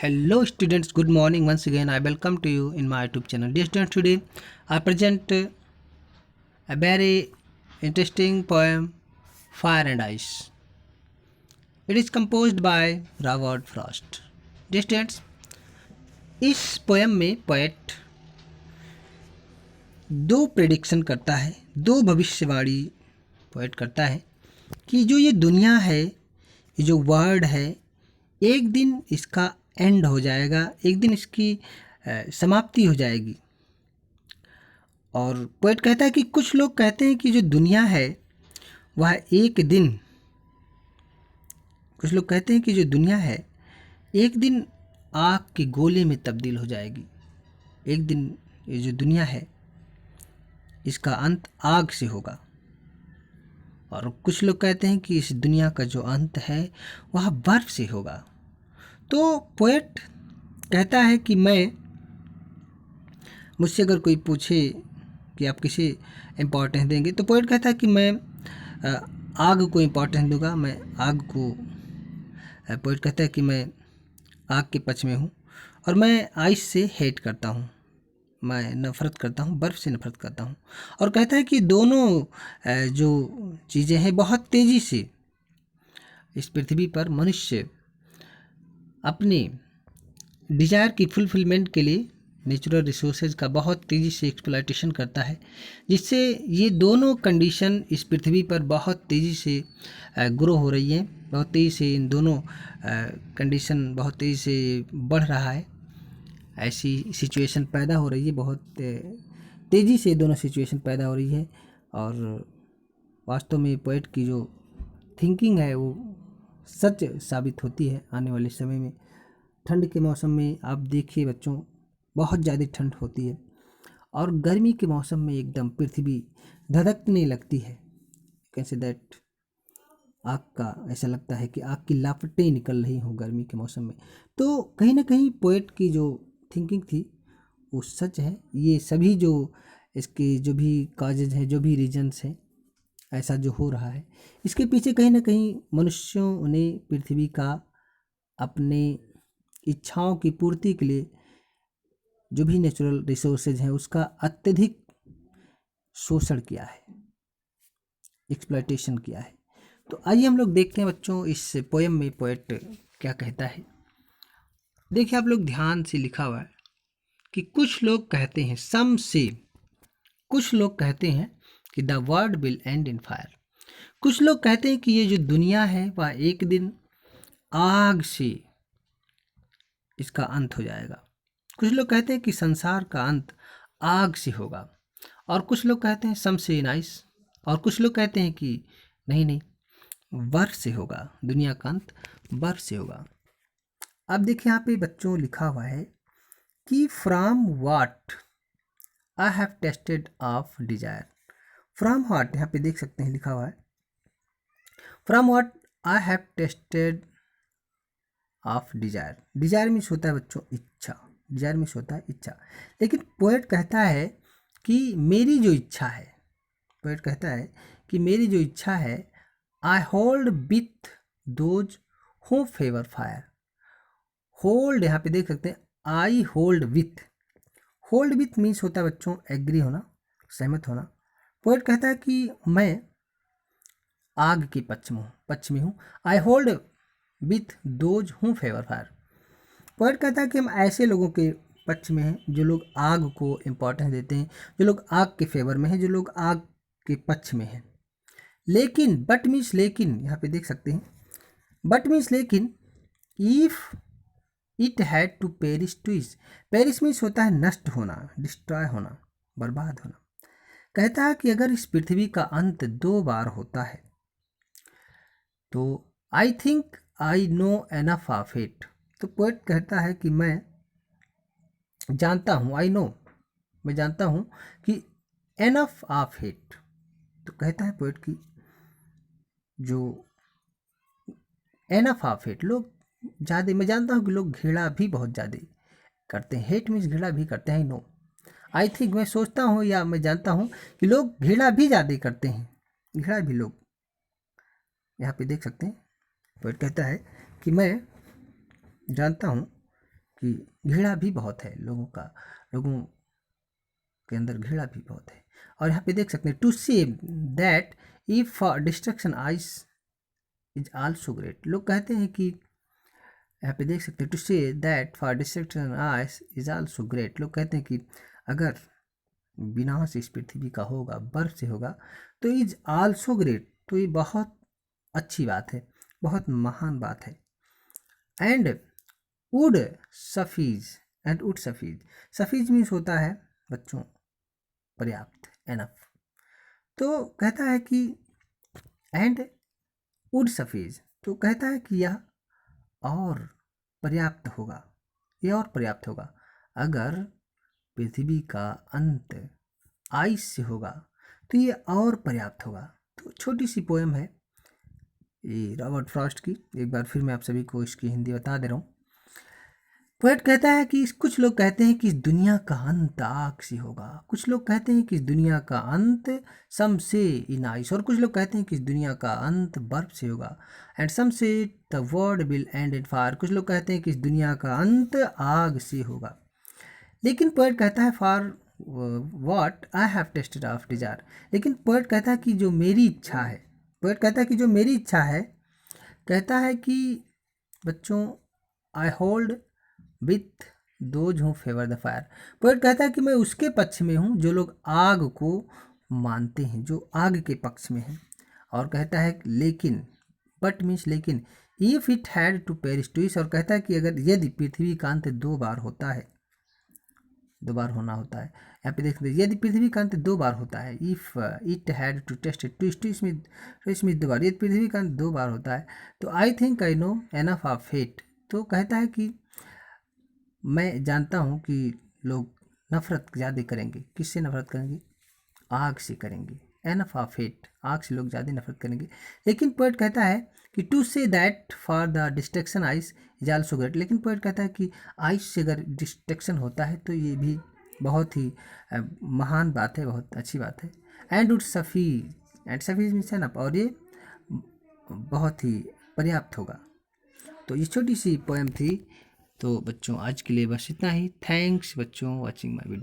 Hello students, good morning. Once again I welcome to you in my YouTube channel. Dear students, today I present a very interesting poem, Fire and Ice. It is composed by Robert Frost. Dear students, इस poem में poet दो prediction करता है, दो भविष्यवाणी poet करता है कि जो ये दुनिया है, ये जो वर्ल्ड है, एक दिन इसका एंड हो जाएगा, एक दिन इसकी समाप्ति हो जाएगी। और पोएट कहता है कि कुछ लोग कहते हैं कि जो दुनिया है वह एक दिन, कुछ लोग कहते हैं कि जो दुनिया है एक दिन आग के गोले में तब्दील हो जाएगी। एक दिन ये जो दुनिया है इसका अंत आग से होगा। और कुछ लोग कहते हैं कि इस दुनिया का जो अंत है वह बर्फ से होगा। तो पोएट कहता है कि मुझसे अगर कोई पूछे कि आप किसे इम्पोर्टेंस देंगे, तो पोएट कहता है कि मैं आग को इम्पोर्टेंस दूंगा। मैं आग को, पोएट कहता है कि मैं आग के पक्ष में हूँ और मैं आइस से हेट करता हूँ, मैं नफ़रत करता हूँ, बर्फ़ से नफ़रत करता हूँ। और कहता है कि दोनों जो चीज़ें हैं बहुत तेज़ी से इस पृथ्वी पर मनुष्य अपने डिज़ायर की फुलफिलमेंट के लिए नेचुरल रिसोर्सेज का बहुत तेज़ी से एक्सप्लॉयटेशन करता है, जिससे ये दोनों कंडीशन इस पृथ्वी पर बहुत तेज़ी से ग्रो हो रही हैं। बहुत तेज़ी से इन दोनों कंडीशन बहुत तेज़ी से बढ़ रहा है। ऐसी सिचुएशन पैदा हो रही है, बहुत तेज़ी से दोनों सिचुएशन पैदा हो रही है। और वास्तव में पोएट की जो थिंकिंग है वो सच साबित होती है आने वाले समय में। ठंड के मौसम में आप देखिए बच्चों, बहुत ज़्यादा ठंड होती है और गर्मी के मौसम में एकदम पृथ्वी धधकने लगती है। कैन से दैट, आग का ऐसा लगता है कि आग की लापटें निकल रही हों गर्मी के मौसम में। तो कहीं ना कहीं पोएट की जो थिंकिंग थी वो सच है। ये सभी जो इसके जो भी काजेज हैं, जो भी रीजन्स हैं, ऐसा जो हो रहा है, इसके पीछे कहीं ना कहीं मनुष्यों ने पृथ्वी का अपने इच्छाओं की पूर्ति के लिए जो भी नेचुरल रिसोर्सेज हैं उसका अत्यधिक शोषण किया है, एक्सप्लॉयटेशन किया है। तो आइए हम लोग देखते हैं बच्चों इस पोएम में पोएट क्या कहता है। देखिए आप लोग ध्यान से, लिखा हुआ है कि कुछ लोग कहते हैं, सम से, कुछ लोग कहते हैं कि the world will and in fire. कुछ लोग कहते हैं कि ये जो दुनिया है वह एक दिन आग से इसका अंत हो जाएगा। कुछ लोग कहते हैं कि संसार का अंत आग से होगा। और कुछ लोग कहते हैं सम से नाइस। और कुछ लोग कहते हैं कि नहीं नहीं, बर्फ से होगा, दुनिया का अंत बर्फ से होगा। अब देखिए यहाँ पे बच्चों लिखा हुआ है कि from what I have tasted of desire. From what, यहाँ पे देख सकते हैं लिखा हुआ है from what I have tasted of desire. Desire means होता है बच्चों इच्छा, डिजायर मीन्स होता है इच्छा। लेकिन पोएट कहता है कि मेरी जो इच्छा है, पोएट कहता है कि मेरी जो इच्छा है, I hold with those who favour fire. Hold, यहाँ पे देख सकते हैं I hold with, hold with means होता है बच्चों एग्री होना, सहमत होना। पोएट कहता है कि मैं आग के पक्ष में हूँ। I hold with those who favour fire. Poet कहता है कि हम ऐसे लोगों के पक्ष में हैं जो लोग आग को इम्पोर्टेंस देते हैं, जो लोग आग के फेवर में हैं, जो लोग आग के पक्ष में हैं। लेकिन, बट मीन्स लेकिन, यहाँ पे देख सकते हैं बट मीन्स लेकिन, if it had to perish twice. Perish means होता है नष्ट होना, डिस्ट्रॉय होना, बर्बाद होना। कहता है कि अगर इस पृथ्वी का अंत 2 बार होता है तो I think I know enough of it. तो पोएट कहता है कि मैं जानता हूँ, आई नो, मैं जानता हूँ कि एनफ ऑफ इट। तो कहता है पोएट की जो एनफ ऑफ इट, लोग ज़्यादा, मैं जानता हूँ कि लोग घृणा भी बहुत ज़्यादा करते हैं। हेट मीन्स घृणा भी करते हैं। नो, आई थिंक, मैं सोचता हूँ या मैं जानता हूँ कि लोग घृणा भी ज़्यादा करते हैं, घृणा भी लोग, यहाँ पे देख सकते हैं। पोएट कहता है कि मैं जानता हूँ कि घृणा भी बहुत है लोगों के अंदर घृणा भी बहुत है। और यहाँ पे देख सकते हैं to say that if destruction ice is also great. लोग कहते हैं कि यहाँ पे देख सकते हैं to say that for destruction ice is also great. लोग कहते हैं कि अगर विनाश इस पृथ्वी का होगा, बर्फ से होगा, तो इज आल्सो ग्रेट, तो ये बहुत अच्छी बात है, बहुत महान बात है। And would suffice, and would suffice, suffice means होता है बच्चों पर्याप्त, एनफ। तो कहता है कि एंड वुड सफीज, तो कहता है कि यह और पर्याप्त होगा, यह और पर्याप्त होगा अगर पृथ्वी का अंत आइस से होगा, तो ये और पर्याप्त होगा। तो छोटी सी पोएम है ये रॉबर्ट फ्रॉस्ट की, एक बार फिर मैं आप सभी को इसकी हिंदी बता दे रहा हूँ। पोएट कहता है कि कुछ लोग कहते हैं कि इस दुनिया का अंत आग से होगा, कुछ लोग कहते हैं कि इस दुनिया का अंत सम से इन आइस, और कुछ लोग कहते हैं कि इस दुनिया का अंत बर्फ से होगा। एंड सम से the world will and in fire, कुछ लोग कहते हैं कि इस दुनिया का अंत आग से होगा। लेकिन पोएट कहता है for what I have tasted of Dzire, लेकिन पोएट कहता है कि जो मेरी इच्छा है, पोएट कहता है कि जो मेरी इच्छा है, कहता है कि बच्चों I hold with those who favour the fire. Poet कहता है कि मैं उसके पक्ष में हूँ जो लोग आग को मानते हैं, जो आग के पक्ष में हैं। और कहता है लेकिन, बट मीन्स लेकिन, if it had to perish twice, और कहता है कि अगर यदि पृथ्वी का अंत 2 बार होता है, 2 बार होना होता है, यहाँ पे देखते हैं यदि पृथ्वी का अंत 2 बार होता है, if it had to test it to इसमें 2 बार, यदि पृथ्वी का अंत 2 बार होता है, तो I think I know enough of hate. तो कहता है कि मैं जानता हूँ कि लोग नफरत ज़्यादा करेंगे, किससे नफरत करेंगे, आग से करेंगे, एनफ ऑफ फेट, आग से लोग ज़्यादा नफरत करेंगे। लेकिन पोएट कहता है कि to say that for the destruction ice is also great, लेकिन पोएट कहता है कि आइस से अगर डिस्ट्रक्शन होता है तो ये भी बहुत ही महान बात है, बहुत अच्छी बात है। And would suffice, and suffice means enough, और ये बहुत ही पर्याप्त होगा। तो ये छोटी सी पोएम थी। तो बच्चों आज के लिए बस इतना ही। थैंक्स बच्चों वॉचिंग माय वीडियो।